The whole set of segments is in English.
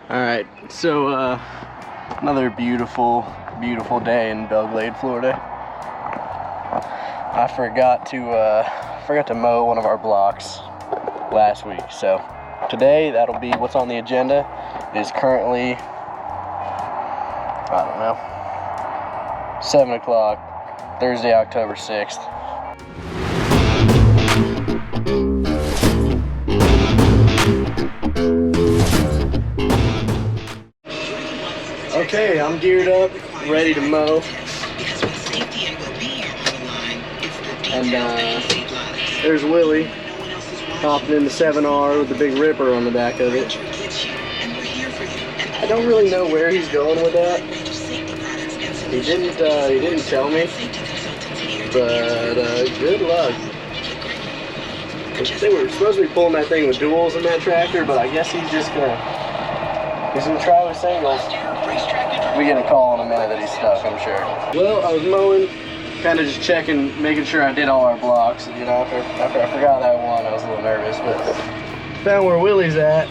Alright, so another beautiful day in Belle Glade, Florida. I forgot to mow one of our blocks last week, so today that'll be what's on the agenda. It is currently, I don't know, 7 o'clock, Thursday, October 6th. Okay, I'm geared up, ready to mow. And there's Willie hopping in the 7R with the big ripper on the back of it. I don't really know where he's going with that. He didn't tell me, but good luck. They were supposed to be pulling that thing with duals in that tractor, but I guess he's gonna try with singles. We get a call in a minute that he's stuck, I'm sure. Well, I was mowing, kind of just checking, making sure I did all our blocks. You know, after I forgot that one, I was a little nervous, but found where Willie's at.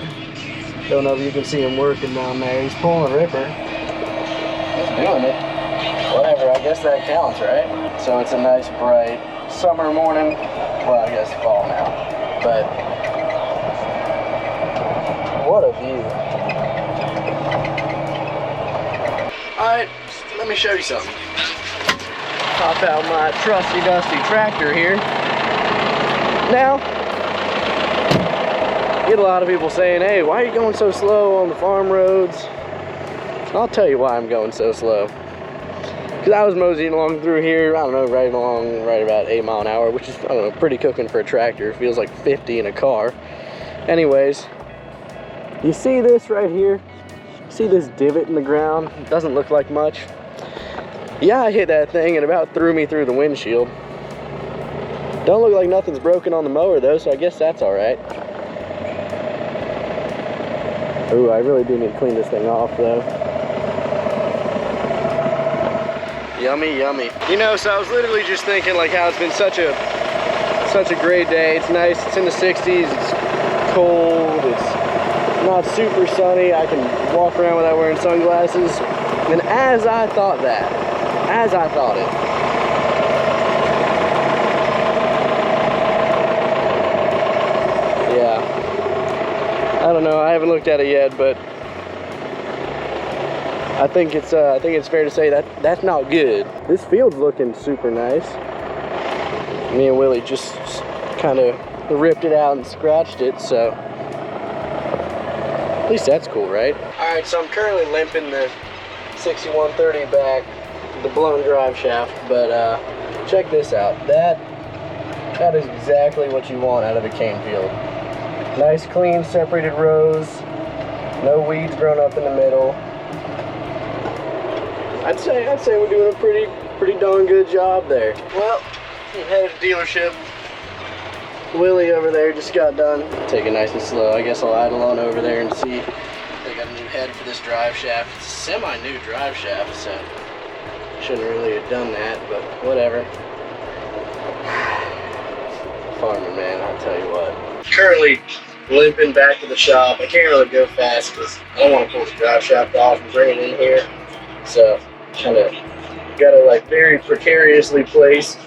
Don't know if you can see him working down there. He's pulling a ripper. He's doing it. Whatever, I guess that counts, right? So it's a nice, bright summer morning. Well, I guess fall now, but what a view. Alright, let me show you something. Pop out my trusty dusty tractor here. Now, get a lot of people saying, hey, why are you going so slow on the farm roads? I'll tell you why I'm going so slow. Because I was moseying along through here, I don't know, right about 8 miles an hour, which is, I don't know, pretty cooking for a tractor. It feels like 50 in a car. Anyways, you see this right here? See this divot in the ground? It doesn't look like much. Yeah, I hit that thing and about threw me through the windshield. Don't look like nothing's broken on the mower though, so I guess that's all right. Ooh, I really do need to clean this thing off though. Yummy, yummy. You know, so I was literally just thinking like how it's been such a great day. It's nice, it's in the 60s, it's cold, it's not super sunny. I can walk around without wearing sunglasses. And as I thought it, yeah, I don't know, I haven't looked at it yet, but I think it's fair to say that that's not good. This field's looking super nice. Me and Willie just kind of ripped it out and scratched it, so at least that's cool, right? Alright, so I'm currently limping the 6130 back, the blown drive shaft, but check this out. That is exactly what you want out of a cane field. Nice, clean, separated rows, no weeds growing up in the middle. I'd say we're doing a pretty darn good job there. Well, I'm headed to dealership. Willie over there just got done. Take it nice and slow. I guess I'll idle on over there and see. They got a new head for this drive shaft. It's a semi-new drive shaft, so shouldn't really have done that, but whatever. Farmer man, I'll tell you what. Currently limping back to the shop. I can't really go fast because I don't want to pull the drive shaft off and bring it in here. So kind of got it like very precariously placed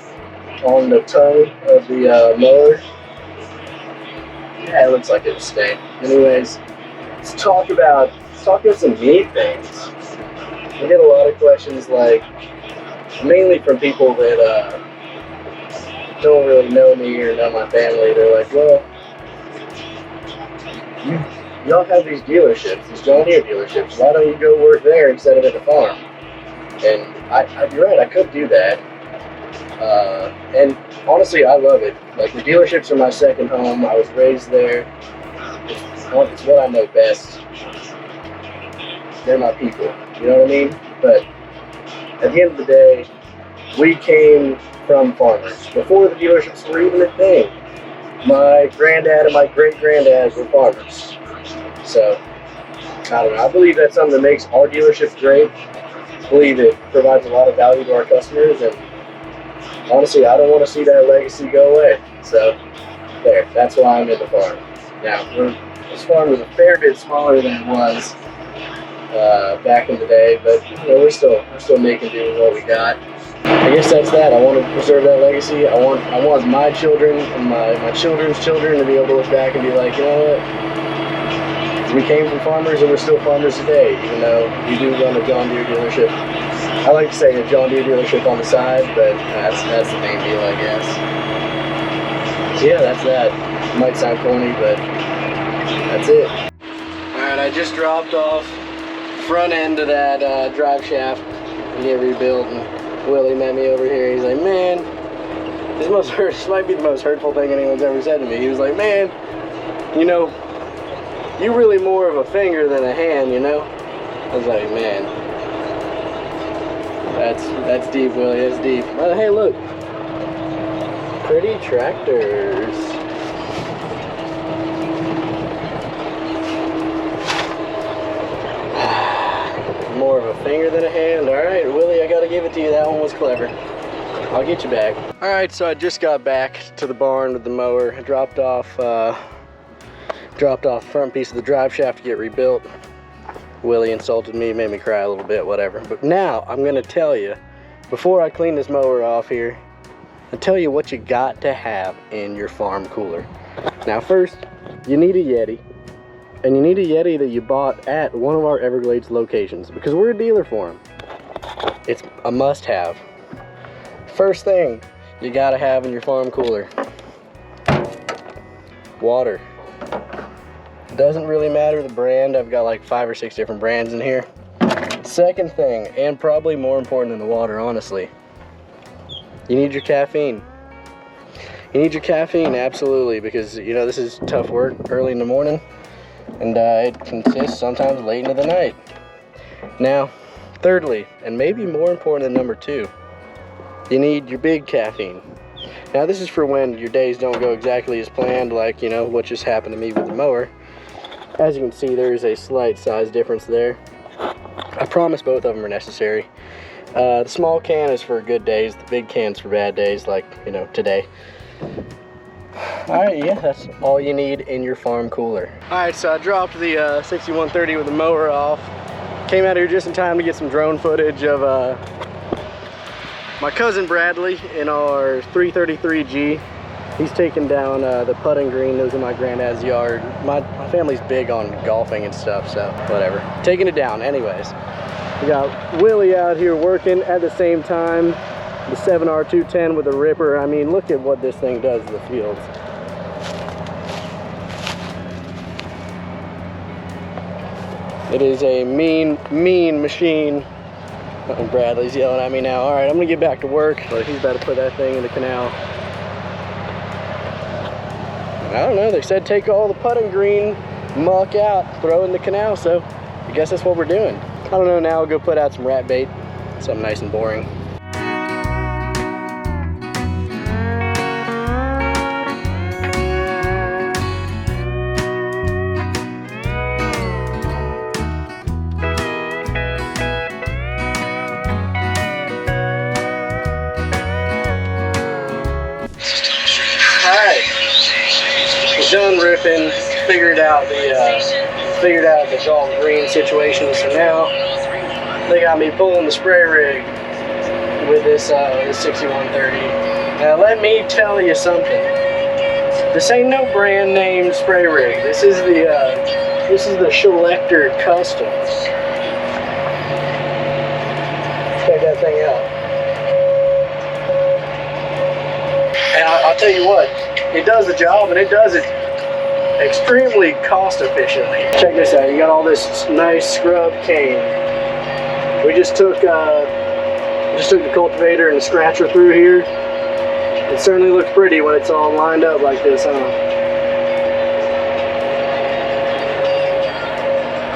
on the tongue of the mower. Yeah, it looks like it'll stay. Anyways, let's talk about some neat things. I get a lot of questions, like mainly from people that don't really know me or know my family. They're like, well, y'all have these dealerships, these John Deere dealerships. Why don't you go work there instead of at the farm? And you're right, I could do that. And honestly, I love it. Like, the dealerships are my second home. I was raised there. It's what I know best. They're my people. You know what I mean? But at the end of the day, we came from farmers. Before the dealerships were even a thing, my granddad and my great-granddads were farmers. So, I don't know. I believe that's something that makes our dealerships great. I believe it provides a lot of value to our customers, and honestly, I don't want to see that legacy go away. So, there. That's why I'm in the farm. Now, this farm was a fair bit smaller than it was back in the day, but you know, we're still making do with what we got. I guess that's that. I want to preserve that legacy. I want my children and my children's children to be able to look back and be like, you know what? We came from farmers and we're still farmers today, even though we do run a John Deere dealership. I like to say a John Deere dealership on the side, but that's the main deal, I guess. So yeah, that's that. It might sound corny, but that's it. Alright, I just dropped off front end of that drive shaft to get rebuilt, and Willie met me over here. He's like, man, this might be the most hurtful thing anyone's ever said to me. He was like, man, you know, you're really more of a finger than a hand, you know? I was like, man, that's deep, Willie, that's deep. But hey, look, pretty tractors. More of a finger than a hand. All right, Willie, I gotta give it to you. That one was clever. I'll get you back. All right, so I just got back to the barn with the mower. I dropped off the front piece of the drive shaft to get rebuilt. Willie insulted me, made me cry a little bit, whatever. But now I'm gonna tell you, before I clean this mower off here, I'll tell you what you got to have in your farm cooler. Now first, you need a Yeti. And you need a Yeti that you bought at one of our Everglades locations, because we're a dealer for them. It's a must-have. First thing you gotta have in your farm cooler: water. Doesn't really matter the brand. I've got like 5 or 6 different brands in here. Second thing, and probably more important than the water, honestly, you need your caffeine. You need your caffeine, absolutely, because you know this is tough work early in the morning. And it consists sometimes late into the night. Now, thirdly, and maybe more important than number 2, you need your big caffeine. Now, this is for when your days don't go exactly as planned, like, you know, what just happened to me with the mower. As you can see, there is a slight size difference there. I promise both of them are necessary. The small can is for good days, the big can's for bad days, like, you know, today. Alright, yeah, that's all you need in your farm cooler. Alright, so I dropped the 6130 with the mower off. Came out here just in time to get some drone footage of my cousin Bradley in our 333G. He's taking down the putting green that was in my granddad's yard. My family's big on golfing and stuff, so whatever. Taking it down anyways. We got Willie out here working at the same time. The 7R210 with a ripper. I mean, look at what this thing does to the fields. It is a mean machine. Bradley's yelling at me now. All right, I'm gonna get back to work, but he's about to put that thing in the canal. I don't know, they said take all the putting green muck out, throw it in the canal, so I guess that's what we're doing. I don't know, now I'll go put out some rat bait, something nice and boring. Done ripping, figured out the golf green situation. So now they got me pulling the spray rig with this 6130. Now let me tell you something. This ain't no brand name spray rig. This is the Selector Custom. Check that thing out. And I'll tell you what. It does the job, and it does it extremely cost efficiently. Check this out. You got all this nice scrub cane. We just took the cultivator and the scratcher through here. It certainly looks pretty when it's all lined up like this, huh?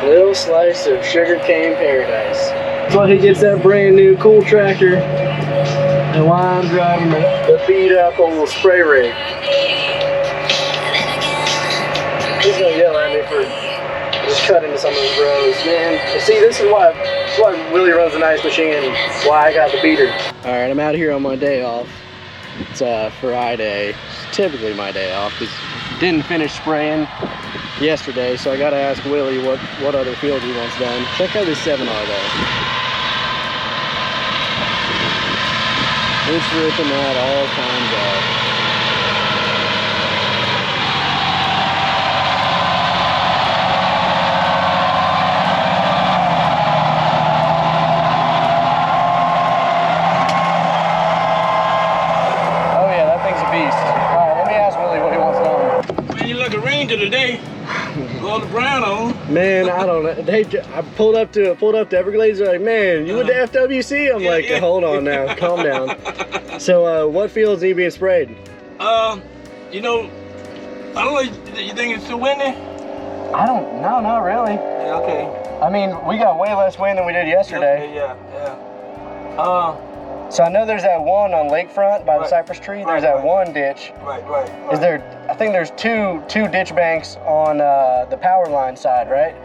Little slice of sugarcane paradise. That's why he gets that brand new cool tractor, and why I'm driving the beat up old spray rig. He's gonna yell at me for just cutting into some of his rows, man. You see, this is why Willie runs a nice machine and why I got the beater. All right, I'm out here on my day off. It's Friday. It's typically my day off because didn't finish spraying. yesterday, so I gotta ask Willie what other field he wants done. Check how this 7R though. It's ripping that all kinds of. Today, all the brown on. Man, I don't know. I pulled up to Everglades. They're like, man, you went to FWC? I'm like, hold on now, calm down. So, what fields need being sprayed? You know, I don't know. You think it's too windy? I don't. No, not really. Yeah, okay. I mean, we got way less wind than we did yesterday. Yeah. So I know there's that one on Lakefront by the cypress tree. There's that one ditch. Right. Is there? I think there's two ditch banks on the power line side, right?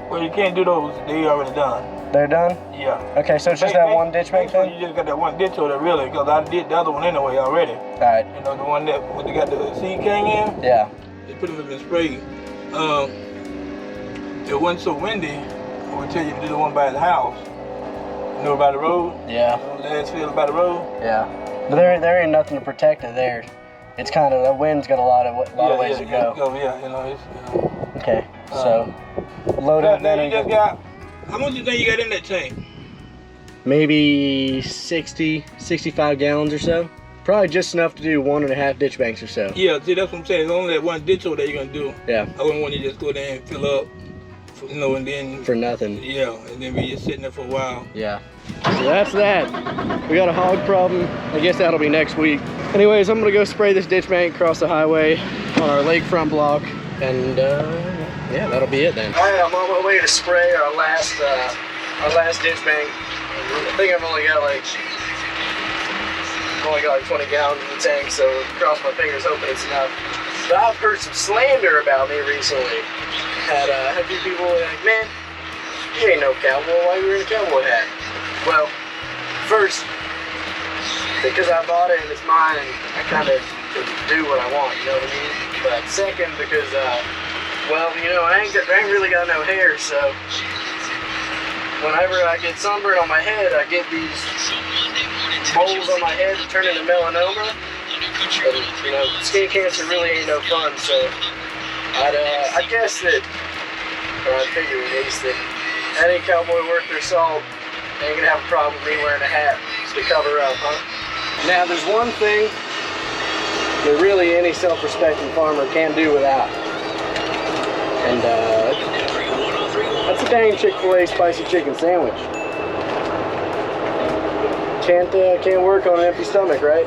Well, you can't do those. They already done. They're done? Yeah. Okay, so it's just that one ditch bank thing? You just got that one ditch over there, really, because I did the other one anyway already. All right. You know, the one that they got the seed cane in? Yeah. They put them in spray. It wasn't so windy. I would tell you to do the one by the house. You know, by the road? Yeah. Last field by the road? Yeah. But there ain't nothing to protect it there. It's kind of, that wind's got a lot of ways to go. Yeah, you know, it's... Okay, so load up now then. You just got, how much do you think you got in that tank? Maybe 60, 65 gallons or so. Probably just enough to do 1.5 ditch banks or so. Yeah, see, that's what I'm saying. It's only that one ditch over there you're going to do. Yeah. I wouldn't want you to just go there and fill up, you know, and then... For nothing. Yeah, and then be just sitting there for a while. Yeah. So that's that. We got a hog problem. I guess that'll be next week. Anyways, I'm gonna go spray this ditch bank across the highway on our lakefront block, and yeah, that'll be it then. All right, I'm on my way to spray our last ditch bank. I think I've only got like 20 gallons in the tank, so cross my fingers hoping it's enough. But I've heard some slander about me recently. Had a few people like, man, you ain't no cowboy. Why you wearing a cowboy hat? Well, first, because I bought it and it's mine, I kind of do what I want, you know what I mean? But second, because, well, you know, I ain't really got no hair, so whenever I get sunburned on my head, I get these moles on my head that turn into melanoma. And, you know, skin cancer really ain't no fun, so I guess that, or I figure at least that any cowboy worth their salt ain't gonna have a problem with me wearing a hat just to cover up, huh? Now, there's one thing that really any self-respecting farmer can't do without. And that's a dang Chick-fil-A spicy chicken sandwich. Can't work on an empty stomach, right?